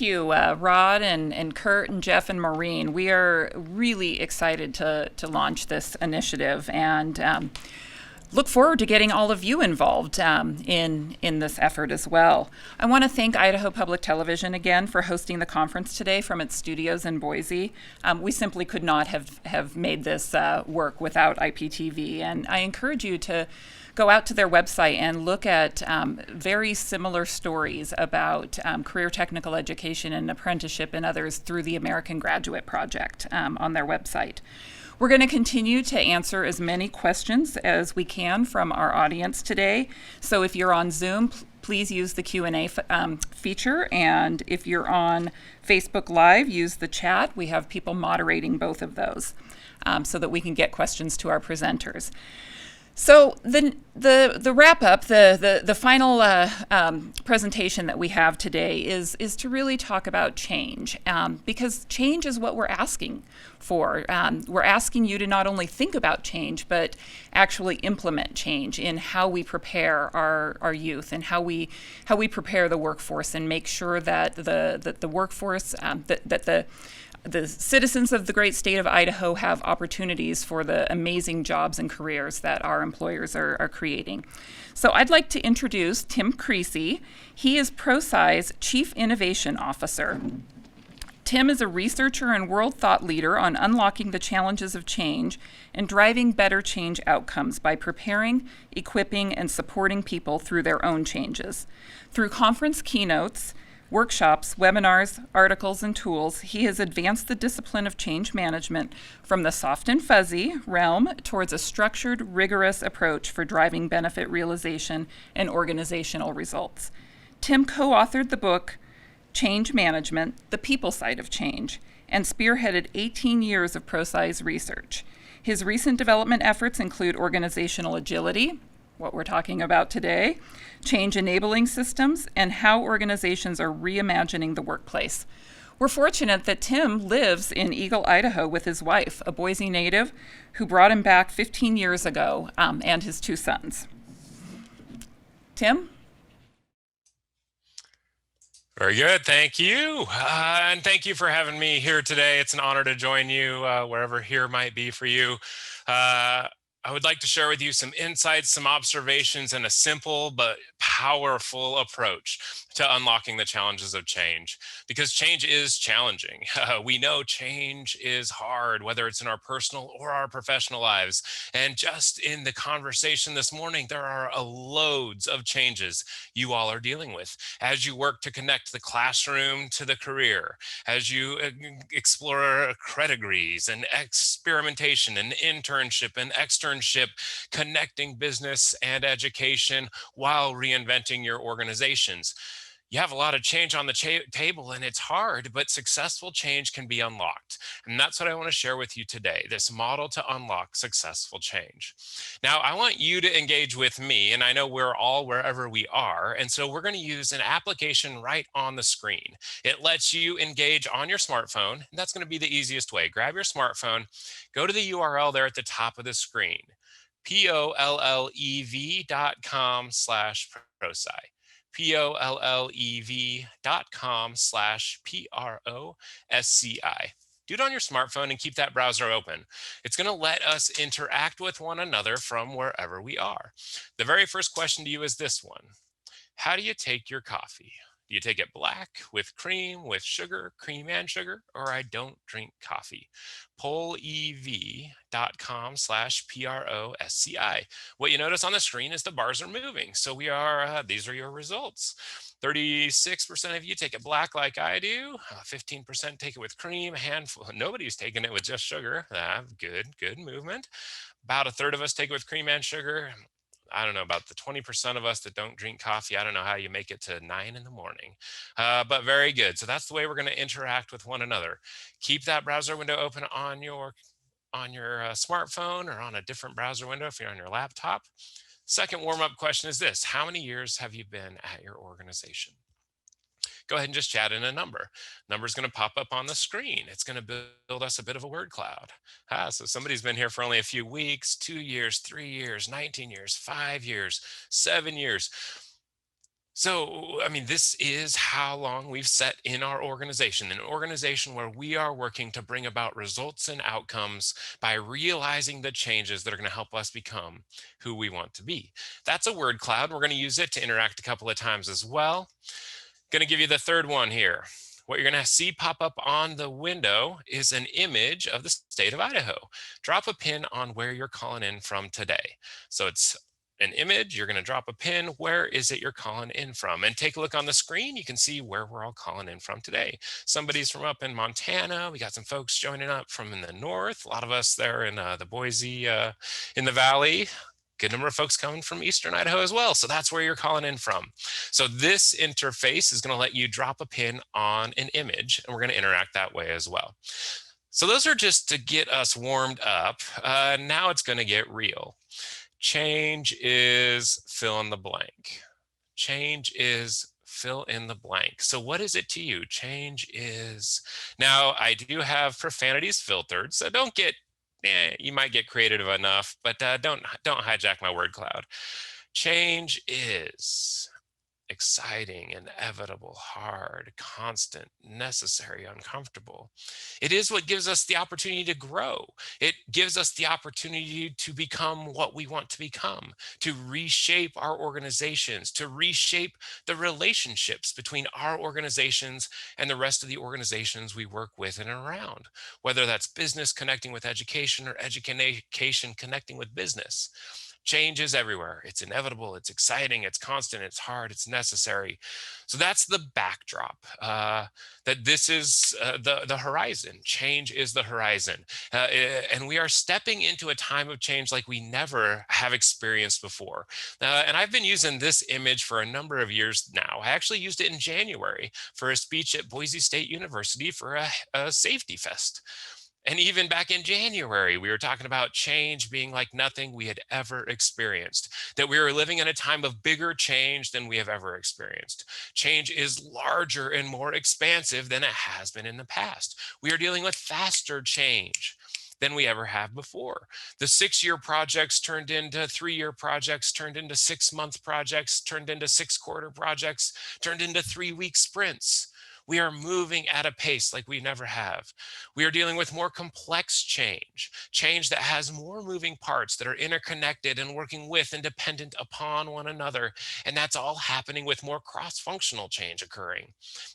thank you, Rod and Kurt and Jeff and Maureen. We are really excited to launch this initiative and look forward to getting all of you involved in this effort as well. I want to thank Idaho Public Television again for hosting the conference today from its studios in Boise. We simply could not have made this work without IPTV, and I encourage you to go out to their website and look at very similar stories about career technical education and apprenticeship and others through the American Graduate Project on their website. We're going to continue to answer as many questions as we can from our audience today. So if you're on Zoom, please use the Q&A feature. And if you're on Facebook Live, use the chat. We have people moderating both of those so that we can get questions to our presenters. So the wrap up, the final presentation that we have today is to really talk about change, because change is what we're asking for. We're asking you to not only think about change, but actually implement change in how we prepare our youth and how we prepare the workforce and make sure that the workforce that the citizens of the great state of Idaho have opportunities for the amazing jobs and careers that our employers are creating. So I'd like to introduce Tim Creasy. He is ProSci's Chief Innovation Officer. Tim is a researcher and world thought leader on unlocking the challenges of change and driving better change outcomes by preparing, equipping, and supporting people through their own changes. Through conference keynotes, workshops, webinars, articles, and tools, he has advanced the discipline of change management from the soft and fuzzy realm towards a structured, rigorous approach for driving benefit realization and organizational results. Tim co-authored the book Change Management, The People Side of Change, and spearheaded 18 years of ProSci's research. His recent development efforts include organizational agility, what we're talking about today, change enabling systems, and how organizations are reimagining the workplace. We're fortunate that Tim lives in Eagle, Idaho with his wife, a Boise native who brought him back 15 years ago, and his two sons. Tim? Very good. Thank you. And thank you for having me here today. It's an honor to join you wherever here might be for you. I would like to share with you some insights, some observations, and a simple but powerful approach to unlocking the challenges of change, because change is challenging. We know change is hard, whether it's in our personal or our professional lives. And just in the conversation this morning, there are loads of changes you all are dealing with as you work to connect the classroom to the career, as you explore categories and experimentation and internship and externship, connecting business and education while reinventing your organizations. You have a lot of change on the table and it's hard, but successful change can be unlocked. And that's what I want to share with you today, this model to unlock successful change. Now, I want you to engage with me, and I know we're all wherever we are. And so we're going to use an application right on the screen. It lets you engage on your smartphone. And that's going to be the easiest way. Grab your smartphone, go to the URL there at the top of the screen, pollev.com/ProSci. pollev.com/PROSCI. Do it on your smartphone and keep that browser open. It's going to let us interact with one another from wherever we are. The very first question to you is this one. How do you take your coffee? Do you take it black, with cream, with sugar, cream and sugar, or I don't drink coffee? pollev.com/PROSCI. What you notice on the screen is the bars are moving. So these are your results. 36% of you take it black like I do. 15% take it with cream. A handful, nobody's taking it with just sugar. Good movement. About a third of us take it with cream and sugar. I don't know, about the 20% of us that don't drink coffee. I don't know how you make it to 9 in the morning, but very good. So that's the way we're going to interact with one another. Keep that browser window open on your smartphone or on a different browser window if you're on your laptop. Second warm-up question is this. How many years have you been at your organization? Go ahead and just chat in a number. Number's going to pop up on the screen. It's going to build us a bit of a word cloud. So somebody's been here for only a few weeks, 2 years, 3 years, 19 years, 5 years, 7 years. So, I mean, this is how long we've set in our organization, an organization where we are working to bring about results and outcomes by realizing the changes that are going to help us become who we want to be. That's a word cloud. We're going to use it to interact a couple of times as well. Going to give you the third one here. What you're going to see pop up on the window is an image of the state of Idaho. Drop a pin on where you're calling in from today. So it's an image, you're going to drop a pin. Where is it you're calling in from? And take a look on the screen. You can see where we're all calling in from today. Somebody's from up in Montana. We got some folks joining up from in the north. A lot of us there in the Boise, in the valley. Good number of folks coming from Eastern Idaho as well. So that's where you're calling in from. So this interface is going to let you drop a pin on an image, and we're going to interact that way as well. So those are just to get us warmed up. Now it's going to get real. Change is fill in the blank. Change is fill in the blank. So what is it to you? Change is, now I do have profanities filtered, so don't get, you might get creative enough, but don't hijack my word cloud. Change is exciting, inevitable, hard, constant, necessary, uncomfortable. It is what gives us the opportunity to grow. It gives us the opportunity to become what we want to become, to reshape our organizations, to reshape the relationships between our organizations and the rest of the organizations we work with and around, whether that's business connecting with education or education connecting with business. Change is everywhere. It's inevitable, it's exciting, it's constant, it's hard, it's necessary. So that's the backdrop, that this is the horizon. Change is the horizon. And we are stepping into a time of change like we never have experienced before. And I've been using this image for a number of years now. I actually used it in January for a speech at Boise State University for a safety fest. And even back in January, we were talking about change being like nothing we had ever experienced, that we are living in a time of bigger change than we have ever experienced. Change is larger and more expansive than it has been in the past. We are dealing with faster change than we ever have before. The 6-year projects turned into 3-year projects, turned into 6-month projects, turned into 6-quarter projects, turned into 3-week sprints. We are moving at a pace like we never have. We are dealing with more complex change, change that has more moving parts that are interconnected and working with and dependent upon one another. And that's all happening with more cross-functional change occurring.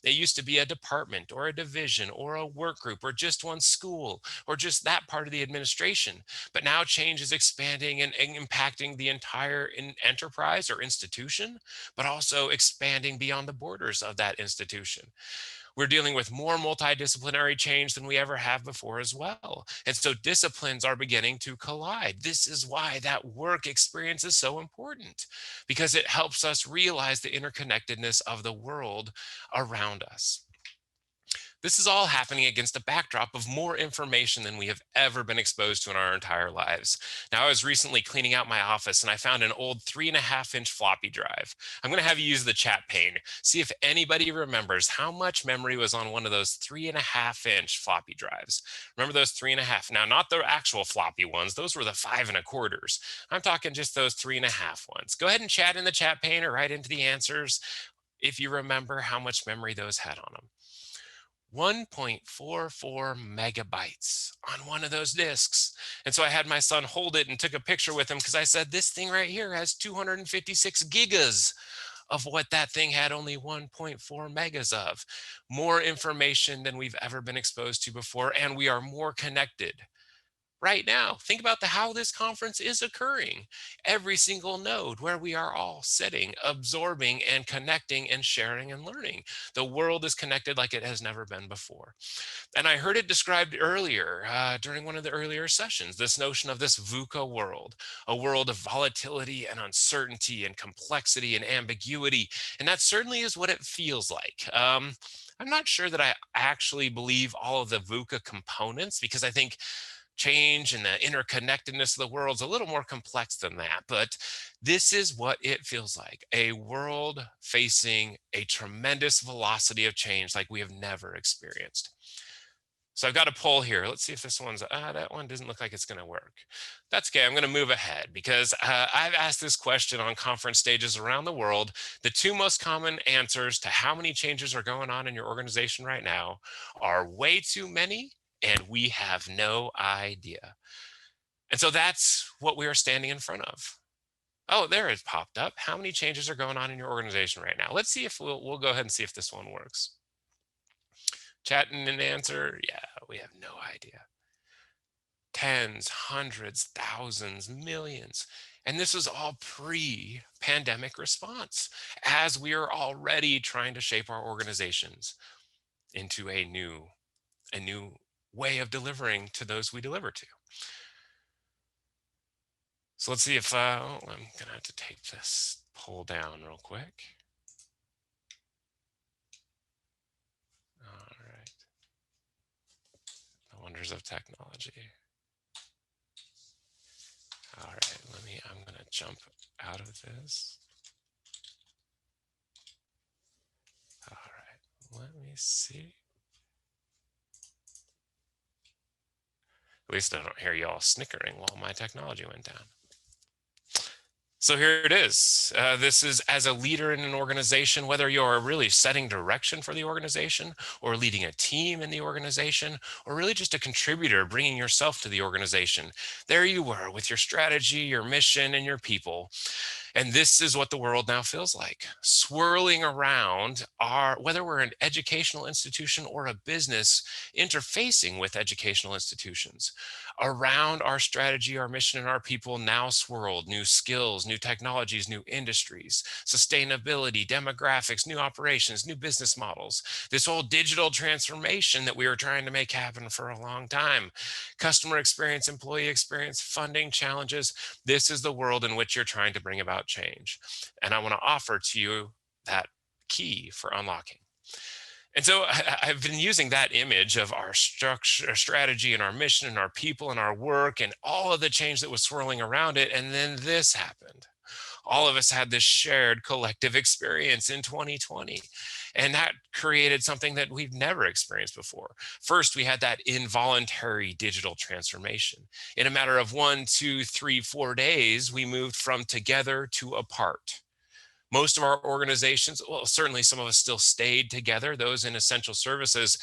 It used to be a department or a division or a work group or just one school or just that part of the administration. But now change is expanding and impacting the entire enterprise or institution, but also expanding beyond the borders of that institution. We're dealing with more multidisciplinary change than we ever have before as well. And so disciplines are beginning to collide. This is why that work experience is so important, because it helps us realize the interconnectedness of the world around us. This is all happening against a backdrop of more information than we have ever been exposed to in our entire lives. Now, I was recently cleaning out my office and I found an old 3.5-inch floppy drive. I'm going to have you use the chat pane. See if anybody remembers how much memory was on one of those 3.5-inch floppy drives. Remember those 3.5? Now, not the actual floppy ones. Those were the 5.25s. I'm talking just those 3.5 ones. Go ahead and chat in the chat pane or write into the answers if you remember how much memory those had on them. 1.44 megabytes on one of those disks. And so I had my son hold it and took a picture with him because I said, this thing right here has 256 gigas of what that thing had only 1.4 megas of. More information than we've ever been exposed to before, and we are more connected. Right now, think about how this conference is occurring. Every single node where we are all sitting, absorbing and connecting and sharing and learning. The world is connected like it has never been before. And I heard it described earlier during one of the earlier sessions, this notion of this VUCA world, a world of volatility and uncertainty and complexity and ambiguity. And that certainly is what it feels like. I'm not sure that I actually believe all of the VUCA components, because I think change and the interconnectedness of the world is a little more complex than that. But this is what it feels like, a world facing a tremendous velocity of change like we have never experienced. So I've got a poll here. Let's see if this one's, that one doesn't look like it's going to work. That's okay. I'm going to move ahead because I've asked this question on conference stages around the world. The two most common answers to how many changes are going on in your organization right now are way too many and we have no idea. And so that's what we are standing in front of. Oh, there it popped up. How many changes are going on in your organization right now? Let's see if we'll go ahead and see if this one works. Chat and an answer. Yeah, we have no idea. Tens, hundreds, thousands, millions. And this is all pre-pandemic response as we are already trying to shape our organizations into a new way of delivering to those we deliver to. So let's see if, I'm gonna have to take this poll down real quick. All right. The wonders of technology. All right, I'm gonna jump out of this. All right, let me see. At least I don't hear you all snickering while my technology went down. So here it is. This is as a leader in an organization, whether you're really setting direction for the organization or leading a team in the organization, or really just a contributor, bringing yourself to the organization. There you were with your strategy, your mission, and your people. And this is what the world now feels like, swirling around whether we're an educational institution or a business interfacing with educational institutions. Around our strategy, our mission, and our people now swirled new skills, new technologies, new industries, sustainability, demographics, new operations, new business models, this whole digital transformation that we were trying to make happen for a long time, customer experience, employee experience, funding challenges. This is the world in which you're trying to bring about change. And I want to offer to you that key for unlocking. And so I've been using that image of our structure, our strategy, and our mission, and our people, and our work, and all of the change that was swirling around it. And then this happened. All of us had this shared collective experience in 2020. And that created something that we've never experienced before. First, we had that involuntary digital transformation. In a matter of 1, 2, 3, 4 days, we moved from together to apart. Most of our organizations, well, certainly some of us still stayed together, those in essential services,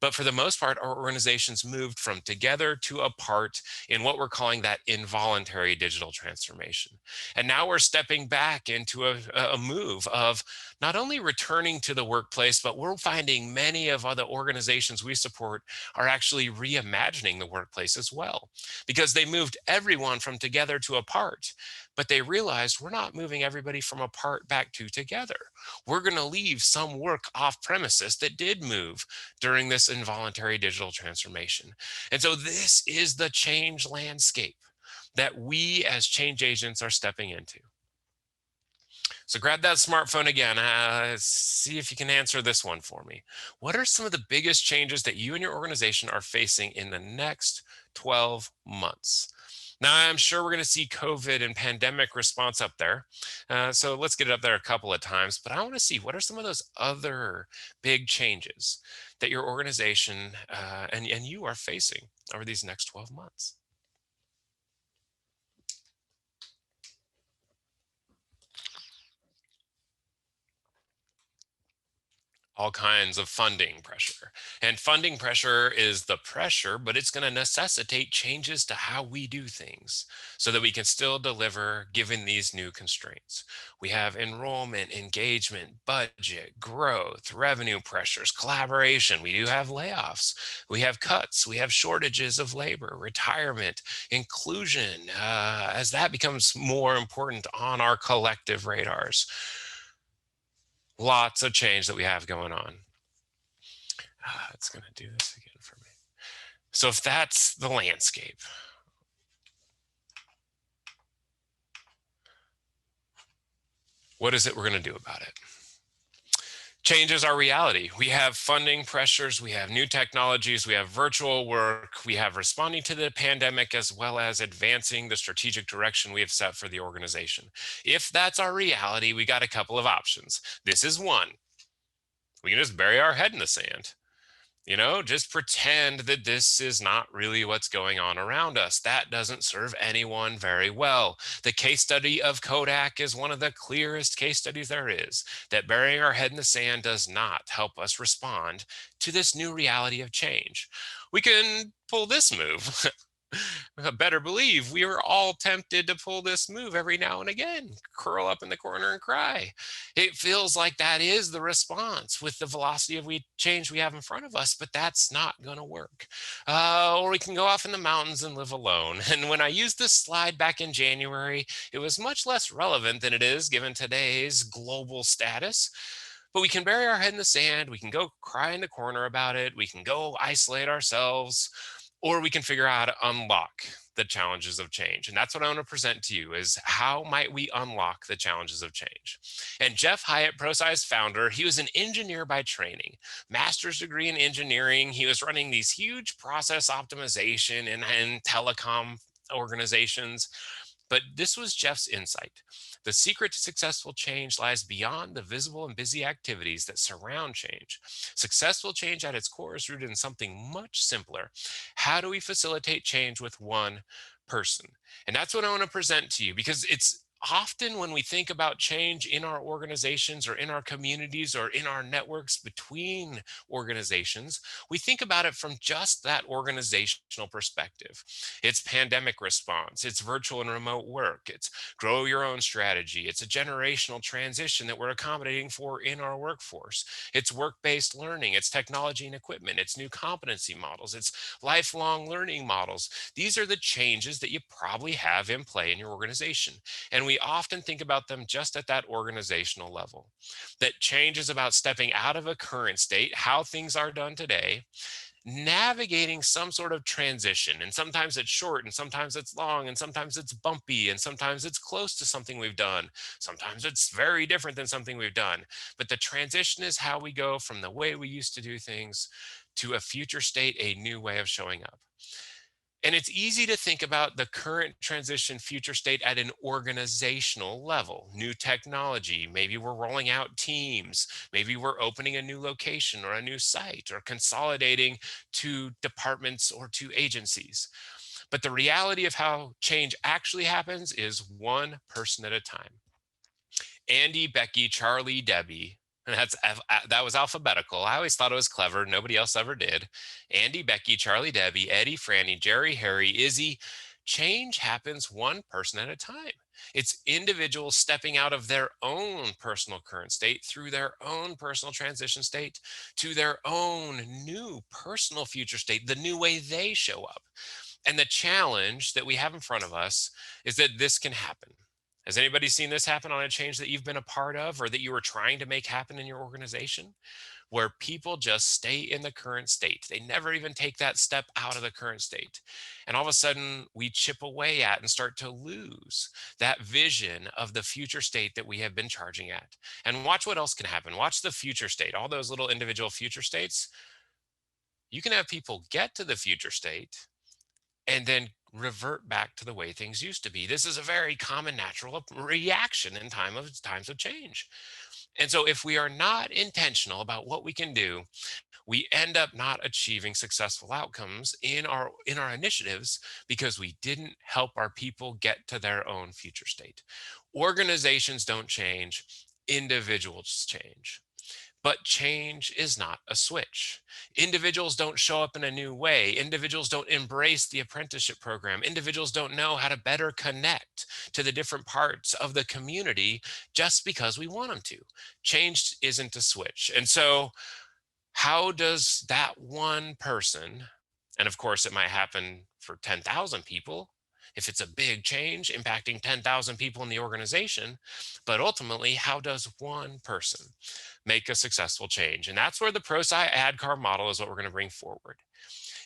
but for the most part, our organizations moved from together to apart in what we're calling that involuntary digital transformation. And now we're stepping back into a move of not only returning to the workplace, but we're finding many of other organizations we support are actually reimagining the workplace as well, because they moved everyone from together to apart. But they realized we're not moving everybody from apart back to together. We're going to leave some work off premises that did move during this involuntary digital transformation. And so this is the change landscape that we as change agents are stepping into. So grab that smartphone again. See if you can answer this one for me. What are some of the biggest changes that you and your organization are facing in the next 12 months? Now, I'm sure we're going to see COVID and pandemic response up there. So let's get it up there a couple of times. But I want to see what are some of those other big changes that your organization and you are facing over these next 12 months. All kinds of funding pressure. And funding pressure is the pressure, but it's going to necessitate changes to how we do things so that we can still deliver given these new constraints. We have enrollment, engagement, budget, growth, revenue pressures, collaboration. We do have layoffs. We have cuts. We have shortages of labor, retirement, inclusion, as that becomes more important on our collective radars. Lots of change that we have going on. It's going to do this again for me. So if that's the landscape, what is it we're going to do about it? Change is our reality. We have funding pressures, we have new technologies, we have virtual work, we have responding to the pandemic, as well as advancing the strategic direction we have set for the organization. If that's our reality, we got a couple of options. This is one. We can just bury our head in the sand. Just pretend that this is not really what's going on around us. That doesn't serve anyone very well. The case study of Kodak is one of the clearest case studies there is, that burying our head in the sand does not help us respond to this new reality of change. We can pull this move. Better believe we are all tempted to pull this move every now and again, curl up in the corner and cry. It feels like that is the response with the velocity of change we have in front of us, but that's not going to work. Or we can go off in the mountains and live alone. And when I used this slide back in January, it was much less relevant than it is given today's global status. But we can bury our head in the sand. We can go cry in the corner about it. We can go isolate ourselves, or we can figure out how to unlock the challenges of change. And that's what I want to present to you is how might we unlock the challenges of change? And Jeff Hyatt, ProSci's founder, he was an engineer by training, master's degree in engineering. He was running these huge process optimization and telecom organizations. But this was Jeff's insight. The secret to successful change lies beyond the visible and busy activities that surround change. Successful change at its core is rooted in something much simpler. How do we facilitate change with one person? And that's what I want to present to you, because it's often when we think about change in our organizations or in our communities or in our networks between organizations, we think about it from just that organizational perspective. It's pandemic response, it's virtual and remote work, it's grow your own strategy, it's a generational transition that we're accommodating for in our workforce, it's work-based learning, it's technology and equipment, it's new competency models, it's lifelong learning models. These are the changes that you probably have in play in your organization. And we often think about them just at that organizational level. That change is about stepping out of a current state, how things are done today, navigating some sort of transition. And sometimes it's short, and sometimes it's long, and sometimes it's bumpy, and sometimes it's close to something we've done. Sometimes it's very different than something we've done. But the transition is how we go from the way we used to do things to a future state, a new way of showing up. And it's easy to think about the current transition future state at an organizational level. New technology, maybe we're rolling out teams, maybe we're opening a new location or a new site or consolidating two departments or two agencies. But the reality of how change actually happens is one person at a time. Andy, Becky, Charlie, Debbie. And that was alphabetical. I always thought it was clever. Nobody else ever did. Andy, Becky, Charlie, Debbie, Eddie, Franny, Jerry, Harry, Izzy. Change happens one person at a time. It's individuals stepping out of their own personal current state through their own personal transition state to their own new personal future state, the new way they show up. And the challenge that we have in front of us is that this can happen. Has anybody seen this happen on a change that you've been a part of or that you were trying to make happen in your organization? Where people just stay in the current state. They never even take that step out of the current state. And all of a sudden, we chip away at and start to lose that vision of the future state that we have been charging at. And watch what else can happen. Watch the future state, all those little individual future states. You can have people get to the future state and then revert back to the way things used to be. This is a very common natural reaction in times of change. And so if we are not intentional about what we can do, we end up not achieving successful outcomes in our initiatives because we didn't help our people get to their own future state. Organizations don't change, individuals change. But change is not a switch. Individuals don't show up in a new way. Individuals don't embrace the apprenticeship program. Individuals don't know how to better connect to the different parts of the community just because we want them to. Change isn't a switch. And so, how does that one person, and of course, it might happen for 10,000 people, if it's a big change impacting 10,000 people in the organization, but ultimately, how does one person make a successful change? And that's where the ProSci ADKAR model is what we're going to bring forward.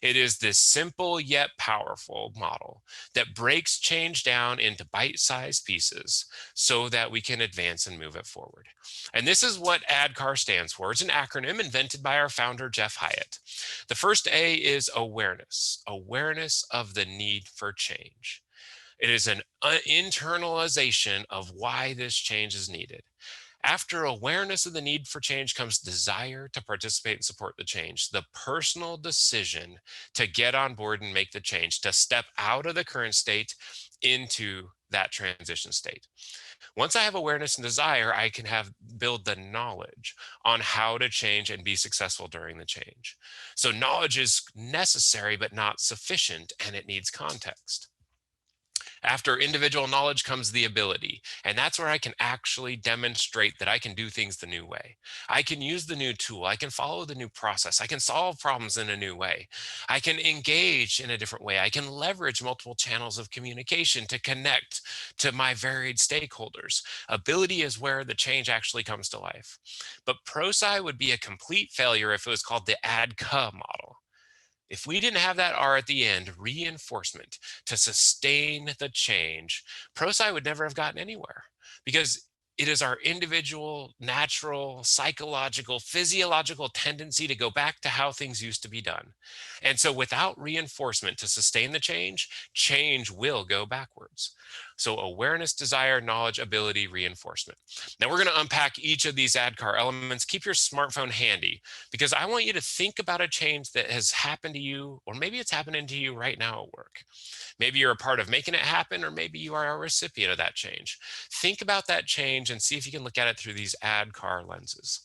It is this simple yet powerful model that breaks change down into bite-sized pieces so that we can advance and move it forward. And this is what ADKAR stands for. It's an acronym invented by our founder, Jeff Hyatt. The first A is awareness, awareness of the need for change. It is an internalization of why this change is needed. After awareness of the need for change comes desire to participate and support the change, the personal decision to get on board and make the change, to step out of the current state into that transition state. Once I have awareness and desire, I can build the knowledge on how to change and be successful during the change. So knowledge is necessary, but not sufficient, and it needs context. After individual knowledge comes the ability. And that's where I can actually demonstrate that I can do things the new way. I can use the new tool. I can follow the new process. I can solve problems in a new way. I can engage in a different way. I can leverage multiple channels of communication to connect to my varied stakeholders. Ability is where the change actually comes to life. But ProSci would be a complete failure if it was called the ADKA model. If we didn't have that R at the end, reinforcement to sustain the change, ProSci would never have gotten anywhere, because it is our individual, natural, psychological, physiological tendency to go back to how things used to be done. And so without reinforcement to sustain the change, change will go backwards. So awareness, desire, knowledge, ability, reinforcement. Now we're going to unpack each of these ADKAR elements. Keep your smartphone handy, because I want you to think about a change that has happened to you, or maybe it's happening to you right now at work. Maybe you're a part of making it happen, or maybe you are a recipient of that change. Think about that change and see if you can look at it through these ADKAR lenses.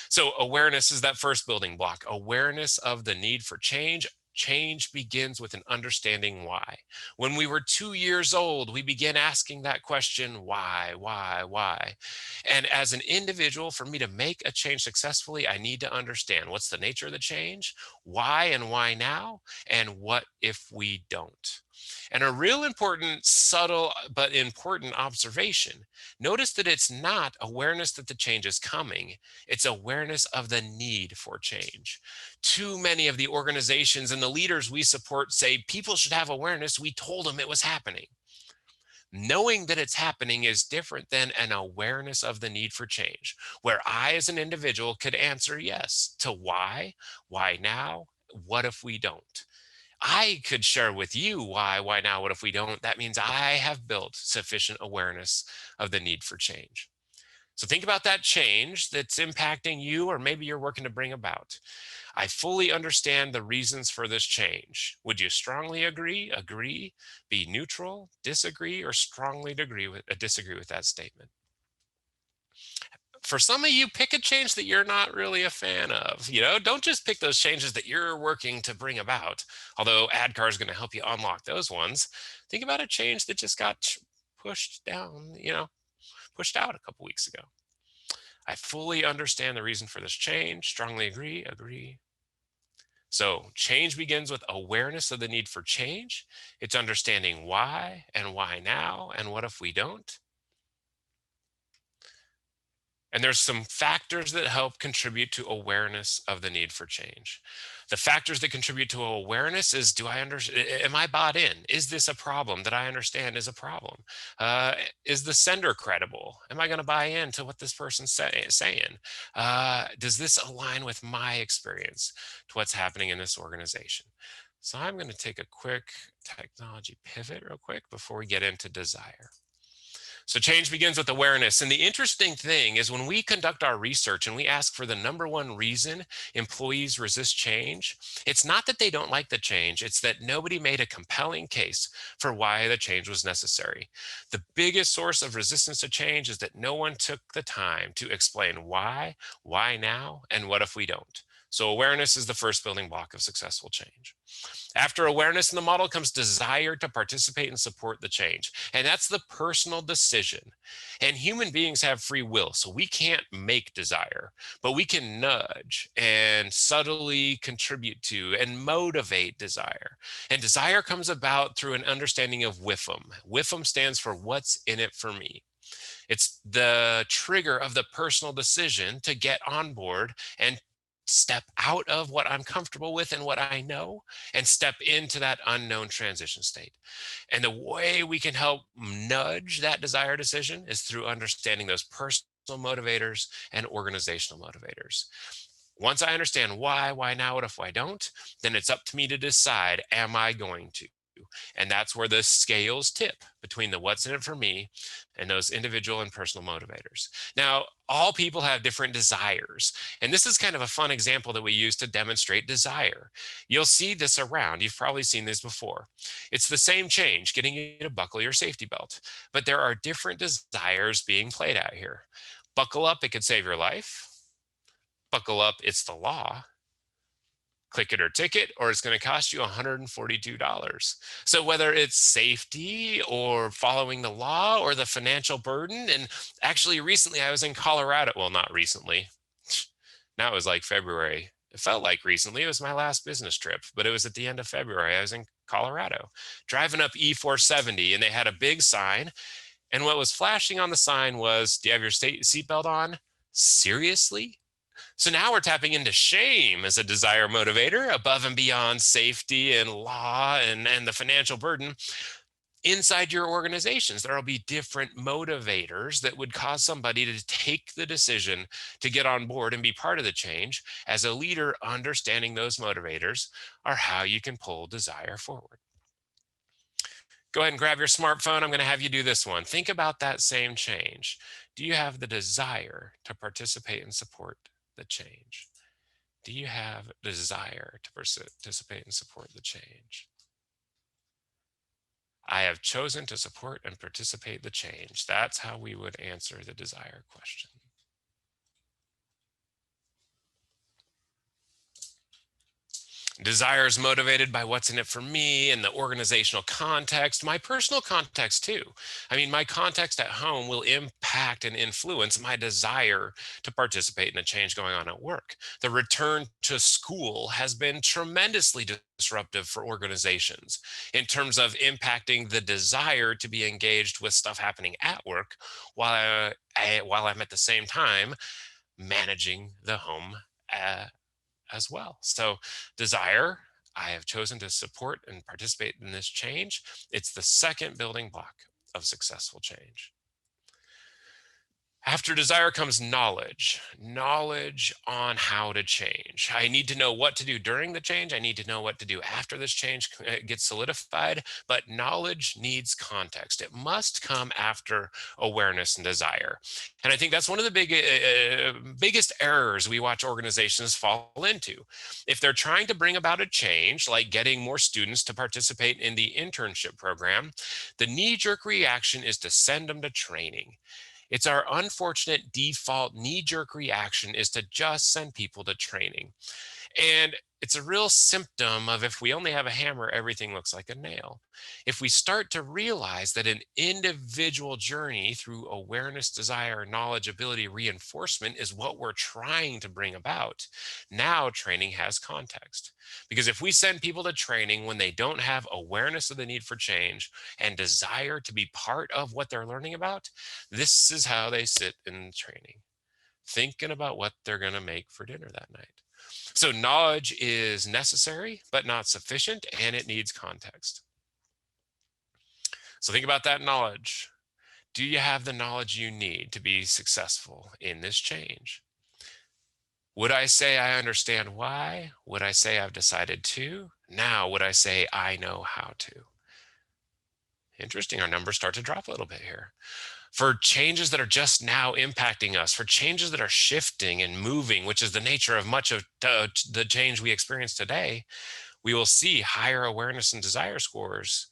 So awareness is that first building block. Awareness of the need for change. Change begins with an understanding why. When we were 2 years old, we began asking that question, why, why? And as an individual, for me to make a change successfully, I need to understand what's the nature of the change, why and why now, and what if we don't. And a real important, subtle, but important observation. Notice that it's not awareness that the change is coming, it's awareness of the need for change. Too many of the organizations and the leaders we support say people should have awareness. We told them it was happening. Knowing that it's happening is different than an awareness of the need for change, where I, as an individual, could answer yes to why now, what if we don't? I could share with you why now, what if we don't? That means I have built sufficient awareness of the need for change. So think about that change that's impacting you, or maybe you're working to bring about. I fully understand the reasons for this change. Would you strongly agree, be neutral, disagree, or strongly disagree with that statement? For some of you, pick a change that you're not really a fan of. Don't just pick those changes that you're working to bring about, although ADKAR is going to help you unlock those ones. Think about a change that just got pushed down, pushed out a couple weeks ago. I fully understand the reason for this change. Strongly agree. So change begins with awareness of the need for change. It's understanding why and why now, and what if we don't. And there's some factors that help contribute to awareness of the need for change. The factors that contribute to awareness is, am I bought in? Is this a problem that I understand is a problem? Is the sender credible? Am I going to buy into what this person's saying? Does this align with my experience to what's happening in this organization? So I'm going to take a quick technology pivot real quick before we get into desire. So change begins with awareness. And the interesting thing is, when we conduct our research and we ask for the number one reason employees resist change, it's not that they don't like the change, it's that nobody made a compelling case for why the change was necessary. The biggest source of resistance to change is that no one took the time to explain why now, and what if we don't. So awareness is the first building block of successful change. After awareness in the model comes desire to participate and support the change. And that's the personal decision. And human beings have free will, so we can't make desire, but we can nudge and subtly contribute to and motivate desire. And desire comes about through an understanding of WIFM. WIFM stands for what's in it for me. It's the trigger of the personal decision to get on board and step out of what I'm comfortable with and what I know, and step into that unknown transition state. And the way we can help nudge that desire decision is through understanding those personal motivators and organizational motivators. Once I understand why now, what if I don't, then it's up to me to decide, am I going to? And that's where the scales tip between the what's in it for me and those individual and personal motivators. Now, all people have different desires. And this is kind of a fun example that we use to demonstrate desire. You'll see this around. You've probably seen this before. It's the same change, getting you to buckle your safety belt, but there are different desires being played out here. Buckle up, it could save your life. Buckle up, it's the law. Click it or ticket, or it's going to cost you $142. So whether it's safety or following the law or the financial burden, and actually recently I was in Colorado. Well, not recently. Now it was like February. It felt like recently. It was my last business trip, but it was at the end of February. I was in Colorado driving up E470, and they had a big sign. And what was flashing on the sign was, do you have your seatbelt on? Seriously? So now we're tapping into shame as a desire motivator above and beyond safety and law and the financial burden. Inside your organizations, there will be different motivators that would cause somebody to take the decision to get on board and be part of the change. As a leader, understanding those motivators are how you can pull desire forward. Go ahead and grab your smartphone. I'm going to have you do this one. Think about that same change. Do you have the desire to participate and support the change? Do you have the desire to participate and support the change? I have chosen to support and participate the change. That's how we would answer the desire question. Desire is motivated by what's in it for me and the organizational context, my personal context too. I mean, my context at home will impact and influence my desire to participate in the change going on at work. The return to school has been tremendously disruptive for organizations in terms of impacting the desire to be engaged with stuff happening at work while I'm at the same time managing the home as well. So desire, I have chosen to support and participate in this change. It's the second building block of successful change. After desire comes knowledge on how to change. I need to know what to do during the change. I need to know what to do after this change gets solidified, but knowledge needs context. It must come after awareness and desire. And I think that's one of the biggest errors we watch organizations fall into. If they're trying to bring about a change, like getting more students to participate in the internship program, the knee-jerk reaction is to send them to training. It's our unfortunate default knee-jerk reaction is to just send people to training. And it's a real symptom of if we only have a hammer, everything looks like a nail. If we start to realize that an individual journey through awareness, desire, knowledge, ability, reinforcement is what we're trying to bring about, now training has context. Because if we send people to training when they don't have awareness of the need for change and desire to be part of what they're learning about, this is how they sit in training, thinking about what they're going to make for dinner that night. So knowledge is necessary, but not sufficient, and it needs context. So think about that knowledge. Do you have the knowledge you need to be successful in this change? Would I say I understand why? Would I say I've decided to? Now, would I say I know how to? Interesting, our numbers start to drop a little bit here. For changes that are just now impacting us, for changes that are shifting and moving, which is the nature of much of the change we experience today, we will see higher awareness and desire scores,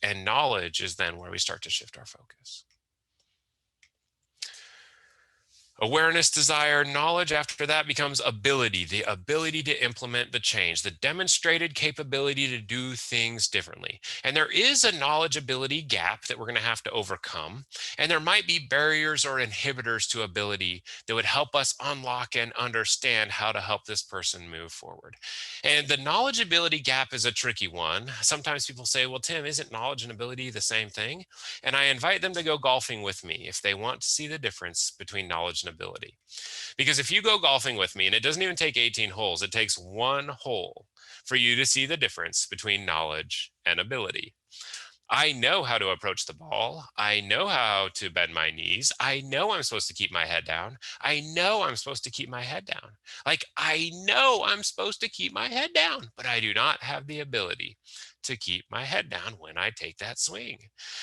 and knowledge is then where we start to shift our focus. Awareness, desire, knowledge after that becomes ability, the ability to implement the change, the demonstrated capability to do things differently. And there is a knowledge ability gap that we're going to have to overcome. And there might be barriers or inhibitors to ability that would help us unlock and understand how to help this person move forward. And the knowledge ability gap is a tricky one. Sometimes people say, well, Tim, isn't knowledge and ability the same thing? And I invite them to go golfing with me if they want to see the difference between knowledge and ability. Because if you go golfing with me, and it doesn't even take 18 holes, it takes one hole for you to see the difference between knowledge and ability. I know how to approach the ball. I know how to bend my knees. I know I'm supposed to keep my head down. I know I'm supposed to keep my head down. Like, I know I'm supposed to keep my head down, but I do not have the ability to keep my head down when I take that swing.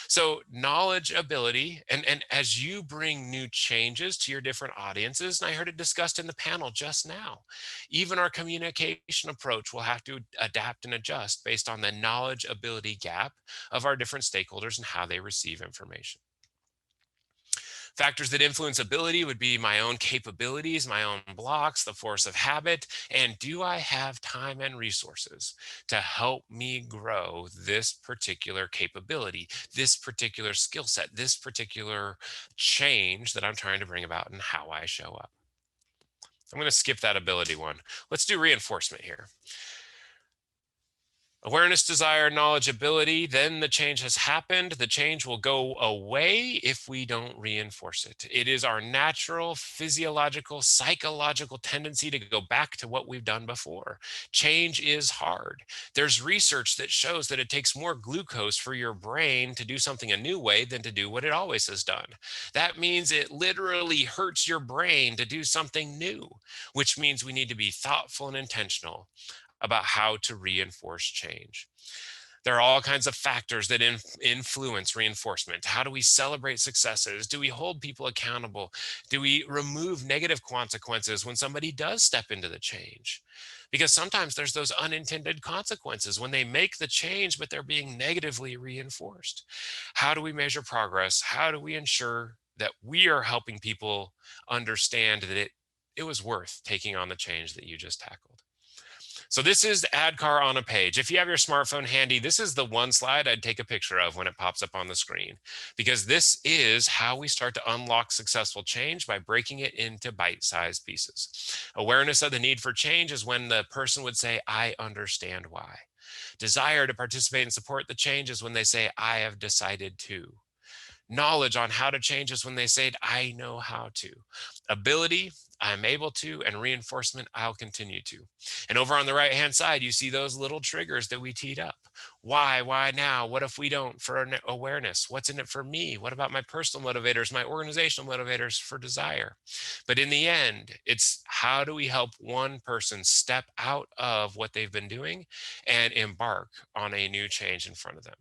So knowledge, ability, and as you bring new changes to your different audiences, and I heard it discussed in the panel just now, even our communication approach will have to adapt and adjust based on the knowledge ability gap of our different stakeholders and how they receive information. Factors that influence ability would be my own capabilities, my own blocks, the force of habit, and do I have time and resources to help me grow this particular capability, this particular skill set, this particular change that I'm trying to bring about and how I show up. I'm going to skip that ability one. Let's do reinforcement here. Awareness, desire, knowledge, ability, then the change has happened. The change will go away if we don't reinforce it. It is our natural, physiological, psychological tendency to go back to what we've done before. Change is hard. There's research that shows that it takes more glucose for your brain to do something a new way than to do what it always has done. That means it literally hurts your brain to do something new, which means we need to be thoughtful and intentional about how to reinforce change. There are all kinds of factors that influence reinforcement. How do we celebrate successes? Do we hold people accountable? Do we remove negative consequences when somebody does step into the change? Because sometimes there's those unintended consequences when they make the change, but they're being negatively reinforced. How do we measure progress? How do we ensure that we are helping people understand that it was worth taking on the change that you just tackled? So this is ADKAR on a page. If you have your smartphone handy, this is the one slide I'd take a picture of when it pops up on the screen, because this is how we start to unlock successful change by breaking it into bite-sized pieces. Awareness of the need for change is when the person would say, I understand why. Desire to participate and support the change is when they say, I have decided to. Knowledge on how to change is when they say, I know how to. Ability, I'm able to, and reinforcement, I'll continue to. And over on the right-hand side, you see those little triggers that we teed up. Why? Why now? What if we don't? For awareness, what's in it for me? What about my personal motivators, my organizational motivators for desire? But in the end, it's how do we help one person step out of what they've been doing and embark on a new change in front of them?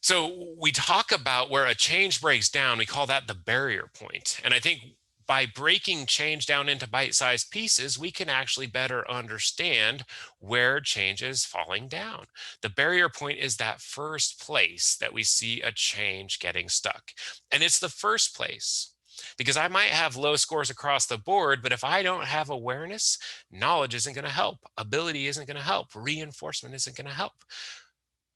So we talk about where a change breaks down, we call that the barrier point. And I think by breaking change down into bite-sized pieces, we can actually better understand where change is falling down. The barrier point is that first place that we see a change getting stuck. And it's the first place because I might have low scores across the board, but if I don't have awareness, knowledge isn't going to help. Ability isn't going to help. Reinforcement isn't going to help.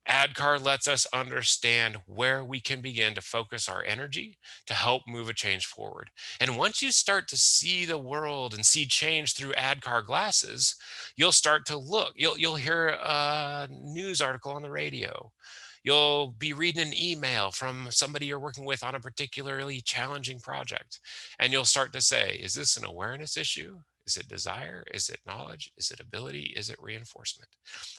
ADKAR lets us understand where we can begin to focus our energy to help move a change forward. And once you start to see the world and see change through ADKAR glasses, you'll start to look. You'll hear a news article on the radio. You'll be reading an email from somebody you're working with on a particularly challenging project. And you'll start to say, is this an awareness issue? Is it desire? Is it knowledge? Is it ability? Is it reinforcement?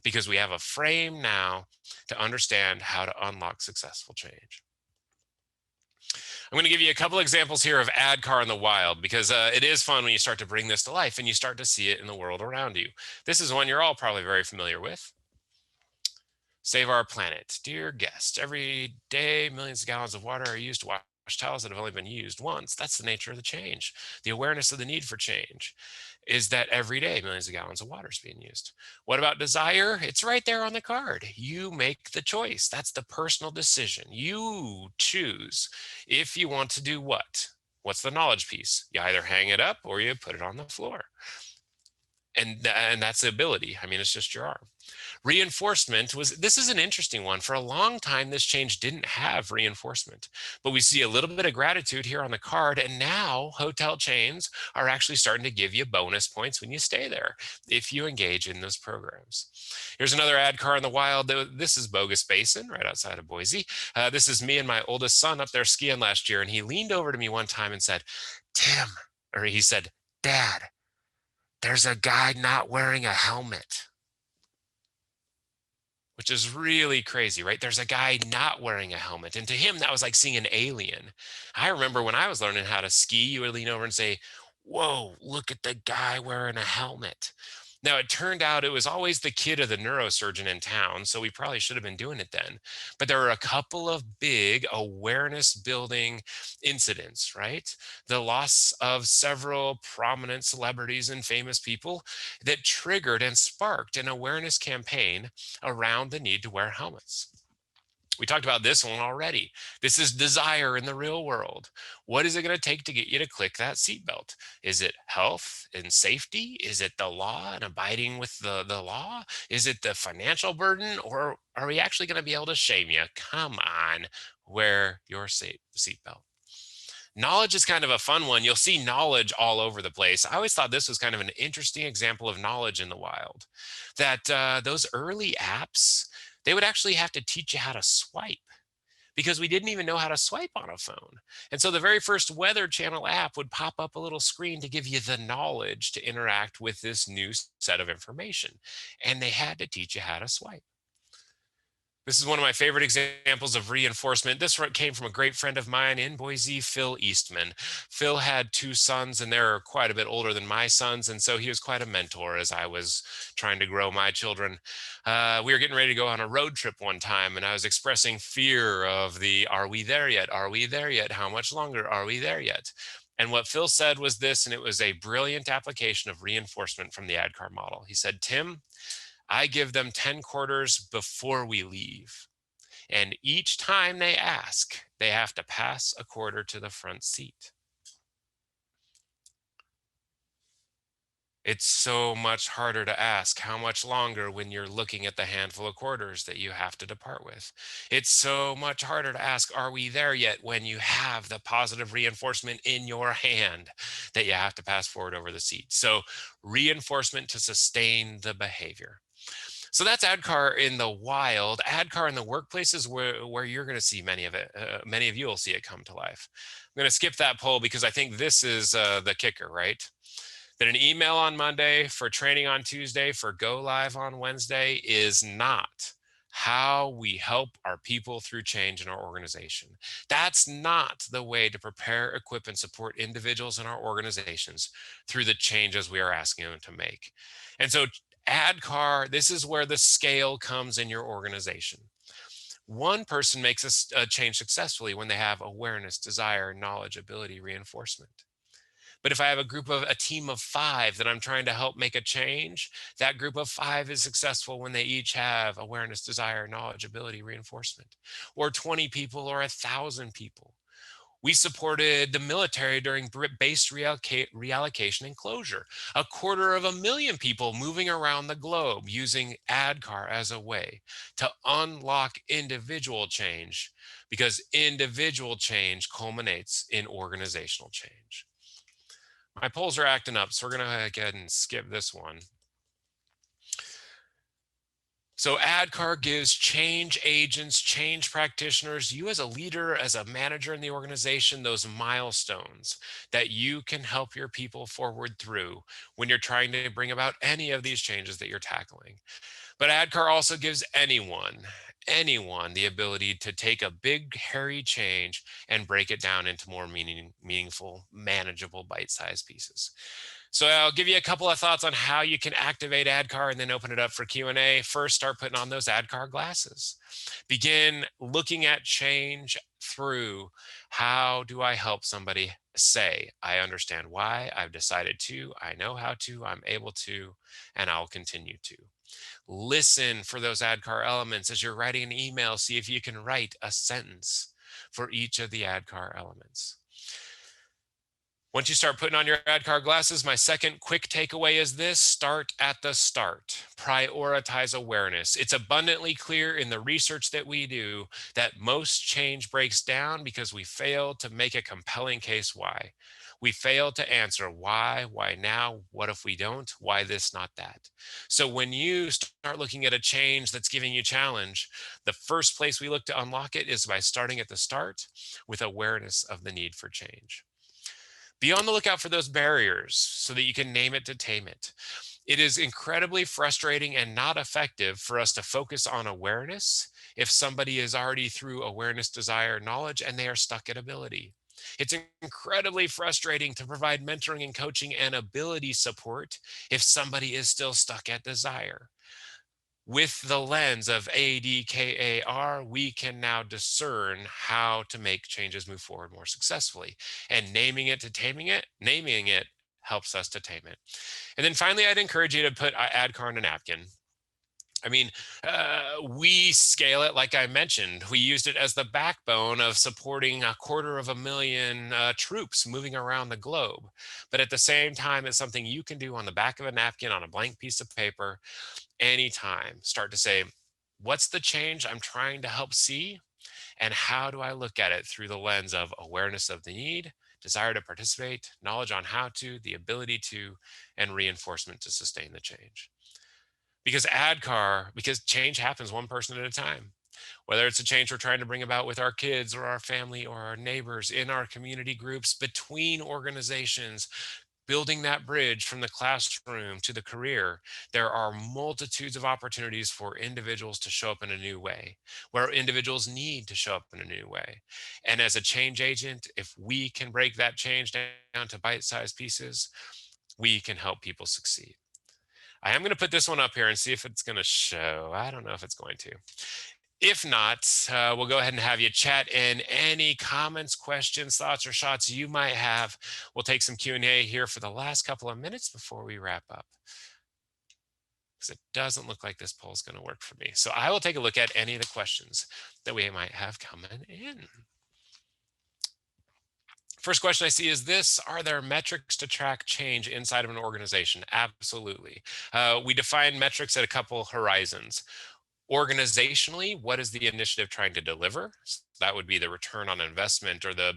Because we have a frame now to understand how to unlock successful change. I'm going to give you a couple examples here of ADKAR in the wild because it is fun when you start to bring this to life and you start to see it in the world around you. This is one you're all probably very familiar with. Save our planet. Dear guests, every day millions of gallons of water are used to wash towels that have only been used once. That's the nature of the change. The awareness of the need for change is that every day millions of gallons of water is being used. What about desire? It's right there on the card. You make the choice. That's the personal decision. You choose if you want to do what. What's the knowledge piece? You either hang it up or you put it on the floor. And that's the ability. I mean, it's just your arm. Reinforcement this is an interesting one. For a long time, this change didn't have reinforcement, but we see a little bit of gratitude here on the card. And now hotel chains are actually starting to give you bonus points when you stay there if you engage in those programs. Here's another ADKAR in the wild. This is Bogus Basin right outside of Boise. This is me and my oldest son up there skiing last year. And he leaned over to me one time and said, Tim, or he said, Dad, there's a guy not wearing a helmet. Which is really crazy, right? There's a guy not wearing a helmet. And to him, that was like seeing an alien. I remember when I was learning how to ski, you would lean over and say, whoa, look at the guy wearing a helmet. Now, it turned out it was always the kid of the neurosurgeon in town, so we probably should have been doing it then. But there were a couple of big awareness building incidents, right? The loss of several prominent celebrities and famous people that triggered and sparked an awareness campaign around the need to wear helmets. We talked about this one already. This is desire in the real world. What is it going to take to get you to click that seatbelt? Is it health and safety? Is it the law and abiding with the law? Is it the financial burden? Or are we actually going to be able to shame you? Come on, wear your seatbelt. Knowledge is kind of a fun one. You'll see knowledge all over the place. I always thought this was kind of an interesting example of knowledge in the wild. That those early apps, they would actually have to teach you how to swipe because we didn't even know how to swipe on a phone. And so the very first Weather Channel app would pop up a little screen to give you the knowledge to interact with this new set of information. And they had to teach you how to swipe. This is one of my favorite examples of reinforcement. This came from a great friend of mine in Boise, Phil Eastman. Phil had two sons, and they're quite a bit older than my sons, and so he was quite a mentor as I was trying to grow my children. We were getting ready to go on a road trip one time, and I was expressing fear of the, are we there yet? Are we there yet? How much longer are we there yet? And what Phil said was this, and it was a brilliant application of reinforcement from the ADKAR model. He said, Tim, I give them 10 quarters before we leave. And each time they ask, they have to pass a quarter to the front seat. It's so much harder to ask how much longer when you're looking at the handful of quarters that you have to depart with. It's so much harder to ask, are we there yet, when you have the positive reinforcement in your hand that you have to pass forward over the seat. So reinforcement to sustain the behavior. So that's ADKAR in the wild. ADKAR in the workplace is where you're going to see many of it. Many of you will see it come to life. I'm going to skip that poll because I think this is the kicker, right? That an email on Monday for training on Tuesday for go live on Wednesday is not how we help our people through change in our organization. That's not the way to prepare, equip, and support individuals in our organizations through the changes we are asking them to make. And so ADKAR, this is where the scale comes in your organization. One person makes a change successfully when they have awareness, desire, knowledge, ability, reinforcement. But if I have a team of 5 that I'm trying to help make a change, that group of 5 is successful when they each have awareness, desire, knowledge, ability, reinforcement. Or 20 people or 1,000 people. We supported the military during base reallocation and closure. 250,000 people moving around the globe using ADKAR as a way to unlock individual change, because individual change culminates in organizational change. My polls are acting up, so we're going to go ahead and skip this one. So ADKAR gives change agents, change practitioners, you as a leader, as a manager in the organization, those milestones that you can help your people forward through when you're trying to bring about any of these changes that you're tackling. But ADKAR also gives anyone the ability to take a big, hairy change and break it down into more meaningful, manageable, bite-sized pieces. So I'll give you a couple of thoughts on how you can activate ADKAR and then open it up for Q&A. First, start putting on those ADKAR glasses. Begin looking at change through, how do I help somebody say, I understand why, I've decided to, I know how to, I'm able to, and I'll continue to. Listen for those ADKAR elements. As you're writing an email, see if you can write a sentence for each of the ADKAR elements. Once you start putting on your ADKAR glasses, my second quick takeaway is this: start at the start. Prioritize awareness. It's abundantly clear in the research that we do that most change breaks down because we fail to make a compelling case why. We fail to answer why now, what if we don't, why this, not that. So when you start looking at a change that's giving you challenge, the first place we look to unlock it is by starting at the start with awareness of the need for change. Be on the lookout for those barriers so that you can name it to tame it. It is incredibly frustrating and not effective for us to focus on awareness if somebody is already through awareness, desire, knowledge, and they are stuck at ability. It's incredibly frustrating to provide mentoring and coaching and ability support if somebody is still stuck at desire. With the lens of ADKAR, we can now discern how to make changes move forward more successfully. And naming it to taming it, naming it helps us to tame it. And then finally, I'd encourage you to put ADKAR on a napkin. I mean, we scale it like I mentioned. We used it as the backbone of supporting 250,000 troops moving around the globe. But at the same time, it's something you can do on the back of a napkin on a blank piece of paper anytime. Start to say, what's the change I'm trying to help see? And how do I look at it through the lens of awareness of the need, desire to participate, knowledge on how to, the ability to, and reinforcement to sustain the change? Because change happens one person at a time. Whether it's a change we're trying to bring about with our kids or our family or our neighbors, in our community groups, between organizations, building that bridge from the classroom to the career, there are multitudes of opportunities for individuals to show up in a new way, where individuals need to show up in a new way. And as a change agent, if we can break that change down to bite-sized pieces, we can help people succeed. I am going to put this one up here and see if it's going to show. I don't know if it's going to. If not, we'll go ahead and have you chat in any comments, questions, thoughts, or shots you might have. We'll take some Q&A here for the last couple of minutes before we wrap up, because it doesn't look like this poll is going to work for me. So I will take a look at any of the questions that we might have coming in. First question I see is this: are there metrics to track change inside of an organization? Absolutely. We define metrics at a couple horizons. Organizationally, what is the initiative trying to deliver? So that would be the return on investment or the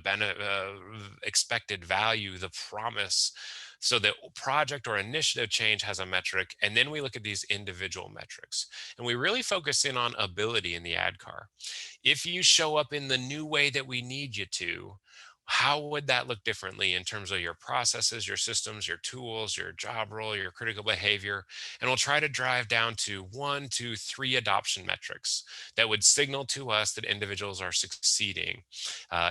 expected value, the promise. So the project or initiative change has a metric, and then we look at these individual metrics. And we really focus in on ability in the ADKAR. If you show up in the new way that we need you to, how would that look differently in terms of your processes, your systems, your tools, your job role, your critical behavior? And we'll try to drive down to 1, 2, 3 adoption metrics that would signal to us that individuals are succeeding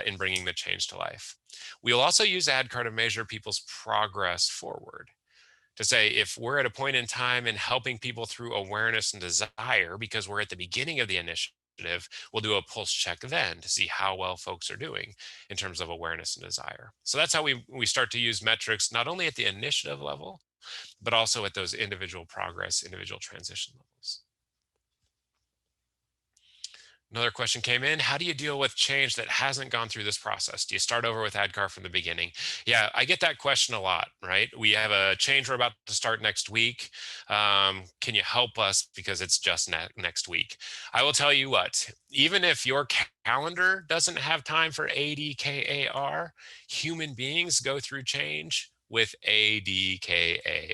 in bringing the change to life. We'll also use ADKAR to measure people's progress forward, to say if we're at a point in time in helping people through awareness and desire, because we're at the beginning of the initiative, we'll do a pulse check then to see how well folks are doing in terms of awareness and desire. So that's how we start to use metrics, not only at the initiative level, but also at those individual progress, individual transition levels. Another question came in: how do you deal with change that hasn't gone through this process? Do you start over with ADKAR from the beginning? Yeah, I get that question a lot, right? We have a change we're about to start next week. Can you help us because it's just next week? I will tell you what, even if your calendar doesn't have time for ADKAR, human beings go through change with ADKAR.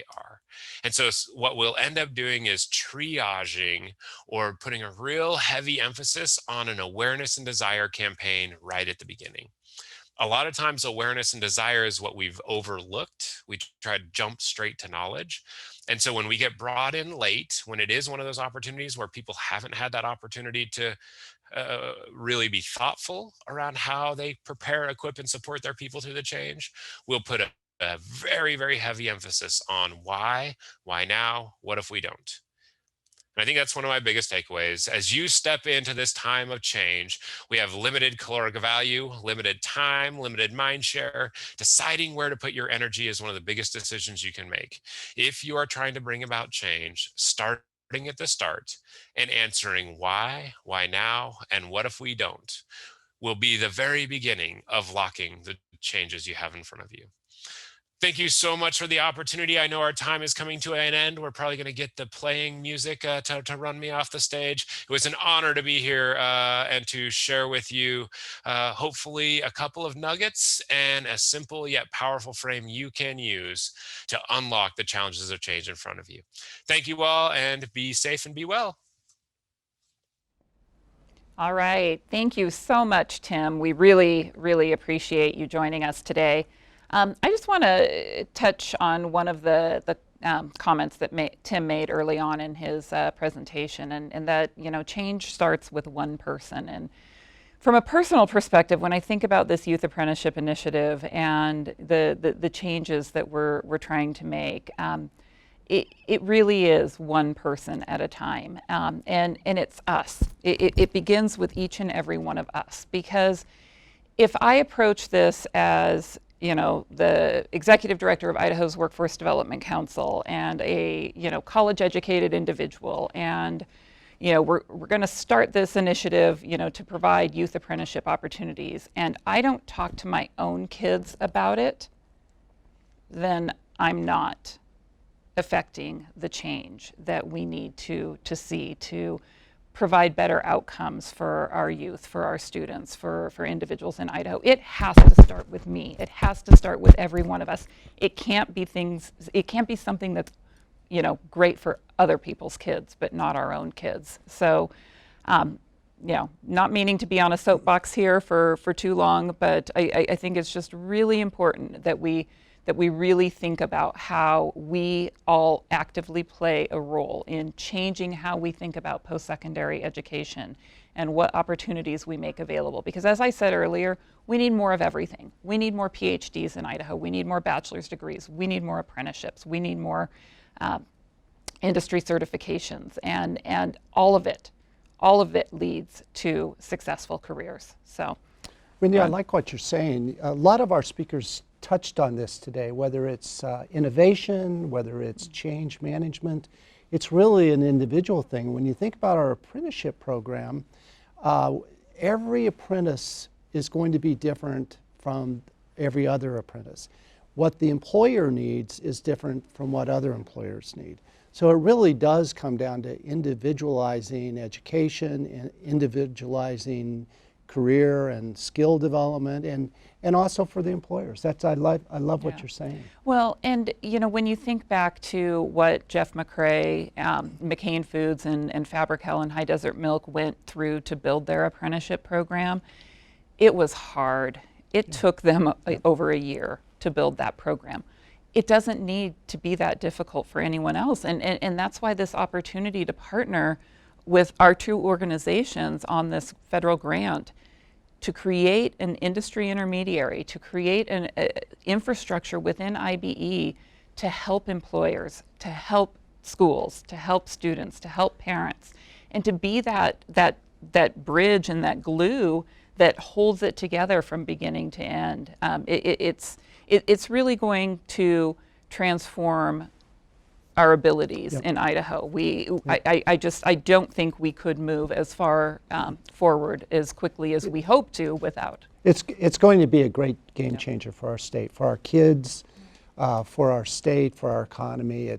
And so what we'll end up doing is triaging or putting a real heavy emphasis on an awareness and desire campaign right at the beginning. A lot of times awareness and desire is what we've overlooked. We try to jump straight to knowledge. And so when we get brought in late, when it is one of those opportunities where people haven't had that opportunity to really be thoughtful around how they prepare, equip, and support their people through the change, we'll put a very, very heavy emphasis on why now, what if we don't? And I think that's one of my biggest takeaways. As you step into this time of change, we have limited caloric value, limited time, limited mind share. Deciding where to put your energy is one of the biggest decisions you can make. If you are trying to bring about change, starting at the start and answering why now, and what if we don't, will be the very beginning of locking the changes you have in front of you. Thank you so much for the opportunity. I know our time is coming to an end. We're probably going to get the playing music to run me off the stage. It was an honor to be here and to share with you, hopefully, a couple of nuggets and a simple yet powerful frame you can use to unlock the challenges of change in front of you. Thank you all, and be safe and be well. All right. Thank you so much, Tim. We really, really appreciate you joining us today. I just want to touch on one of the comments that Tim made early on in his presentation, and that, change starts with one person. And From a personal perspective, when I think about this youth apprenticeship initiative and the changes that we're trying to make, it really is one person at a time, and it's us. It begins with each and every one of us, because if I approach this as, you know, the executive director of Idaho's Workforce Development Council and a, you know, college educated individual, and you know, we're going to start this initiative, you know, to provide youth apprenticeship opportunities, and I don't talk to my own kids about it, then I'm not affecting the change that we need to see to provide better outcomes for our youth, for our students, for individuals in Idaho. It has to start with me. It has to start with every one of us. It can't be something that's, you know, great for other people's kids, but not our own kids. So, you know, not meaning to be on a soapbox here for too long, but I think it's just really important that we really think about how we all actively play a role in changing how we think about post-secondary education and what opportunities we make available. Because as I said earlier, we need more of everything. We need more PhDs in Idaho. We need more bachelor's degrees. We need more apprenticeships. We need more industry certifications, and all of it leads to successful careers. So, Wendy, I like what you're saying. A lot of our speakers touched on this today, whether it's innovation, whether it's change management. It's really an individual thing. When you think about our apprenticeship program, every apprentice is going to be different from every other apprentice. What the employer needs is different from what other employers need. So it really does come down to individualizing education and individualizing career and skill development, and also for the employers. I love what you're saying. Well, and you know, when you think back to what Jeff McCrae, McCain Foods, and Fabri-Kal and High Desert Milk went through to build their apprenticeship program, it was hard. It took them over a year to build that program. It doesn't need to be that difficult for anyone else. And that's why this opportunity to partner with our two organizations on this federal grant to create an industry intermediary, to create an infrastructure within IBE to help employers, to help schools, to help students, to help parents, and to be that bridge and that glue that holds it together from beginning to end. It's really going to transform our abilities in Idaho. I don't think we could move as far forward as quickly as we hope to without. It's going to be a great game changer for our state, for our kids, for our state, for our economy.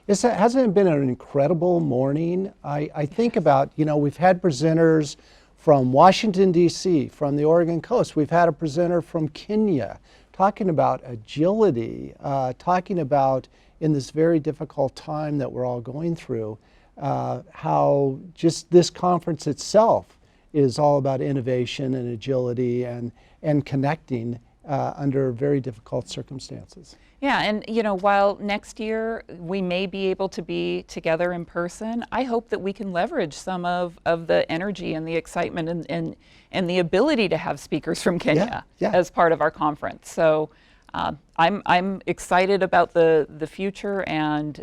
Hasn't it been an incredible morning? I think about, you know, we've had presenters from Washington, D.C., from the Oregon coast. We've had a presenter from Kenya talking about agility, talking about, in this very difficult time that we're all going through, how just this conference itself is all about innovation and agility and connecting under very difficult circumstances. Yeah, and you know, while next year we may be able to be together in person, I hope that we can leverage some of the energy and the excitement and the ability to have speakers from Kenya as part of our conference. So I'm excited about the future and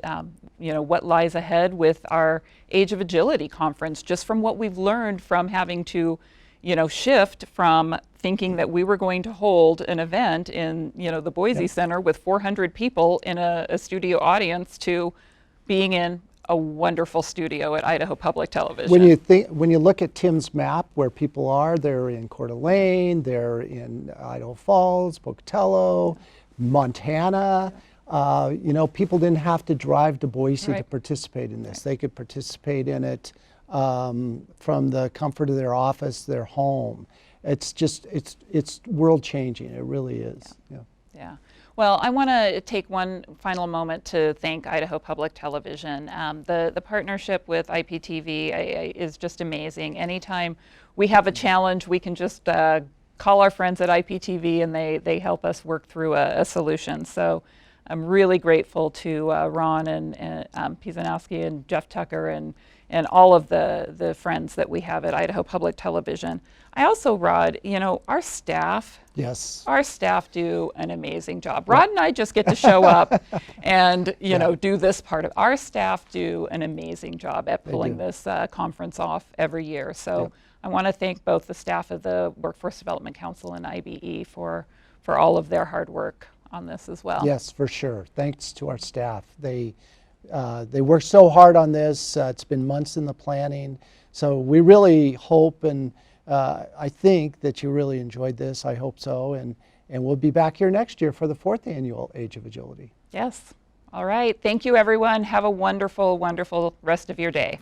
you know, what lies ahead with our Age of Agility conference, just from what we've learned from having to, you know, shift from thinking that we were going to hold an event in, you know, the Boise Center with 400 people in a studio audience to being in a wonderful studio at Idaho Public Television. When you look at Tim's map where people are, they're in Coeur d'Alene, they're in Idaho Falls, Pocatello, Montana. You know, people didn't have to drive to Boise to participate in this. They could participate in it from the comfort of their office, their home. It's just, it's world changing. It really is. Yeah. Well, I want to take one final moment to thank Idaho Public Television. The partnership with IPTV is just amazing. Anytime we have a challenge, we can just call our friends at IPTV and they help us work through a solution. So I'm really grateful to Ron and Pizanowski and Jeff Tucker and all of the friends that we have at Idaho Public Television. I also, Rod, you know, our staff Yes. do an amazing job. Rod and I just get to show up and, you know, do this part of our staff do an amazing job at pulling this conference off every year. So I want to thank both the staff of the Workforce Development Council and IBE for all of their hard work on this as well. Yes, for sure. Thanks to our staff. They worked so hard on this. It's been months in the planning. So we really hope and I think that you really enjoyed this. I hope so. And we'll be back here next year for the 4th annual Age of Agility. Yes. All right. Thank you, everyone. Have a wonderful, wonderful rest of your day.